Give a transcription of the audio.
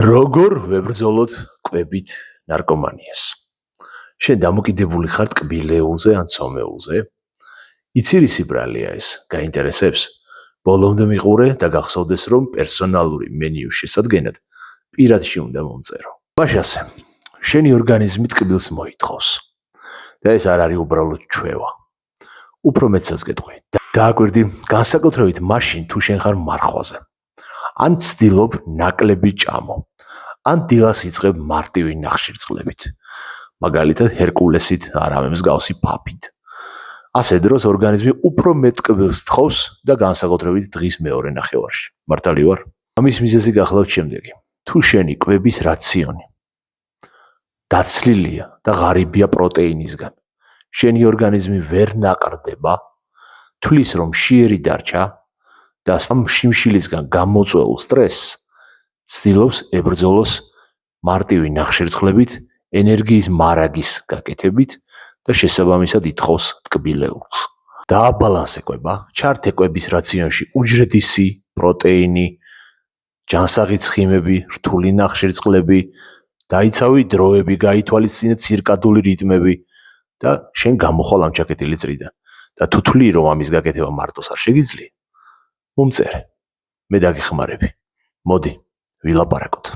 როგორ ვებრძოლოთ კვებით ნარკომანიას? შენ დამოკიდებული ხარ ტკბილეულზე ან ცომეულზე? იცი ისი ბრალია ეს? გაინტერესებს? ბოლომდე მიყურე და გახსოვდეს, რომ პერსონალური მენიუ შესადგენად პირადში უნდა მომწერო. მაშასე, შენი ორგანიზმი ტკბილს მოითხოვს. და ეს არ არის უბრალოდ ჩვევა. უფრო მეცაც გეტყვი. დააკვირდი, განსაკუთრებით მაშინ, თუ შენ ხარ მარხვაზე. ან ცდილობ ნაკლები ჭამო. ან დილას იწყებ მარტივი ნახშირწყლებით. მაგალითად, ჰერკულესით, არავე მსგავსი ფაფით. ასე დროს ორგანიზმი უფრო მეტ ტკბილს თხოვს და განსაკუთრებით დღის მეორე ნახევარში. მართალი ვარ? ამის მიზეზი გახლავთ შემდეგი. თუ შენი კვების რაციონი დაცლილია და ღარიბია პროტეინისგან, შენი ორგანიზმი ვერ ნაყრდება, თვლის რომ მშიერი დარჩა და ამ შიმშილისგან გამოწვეულ სტრესს ცდილობს ებრძოლოს მარტივი ნახშირწყლებით, ენერგიის მარაგის გაკეთებით და შესაბამისად ითხოვს ტკბილეულს. დააბალანსე კვება, ჩართე კვების რაციონში უჯრედისი, პროტეინი, ჯანსაღი ცხიმები, რთული ნახშირწყლები, დაიცავი დროები, გაითვალისწინე ცირკადული რიტმები და შენ გამოხვალ ამ ჩაკეტილი წრიდან. და თუ თვლი რომ ამის გაკეთება მარტოს არ შეგიძლია, მომწერე. მე დაგეხმარები. მოდი, ვილაპარაკოთ.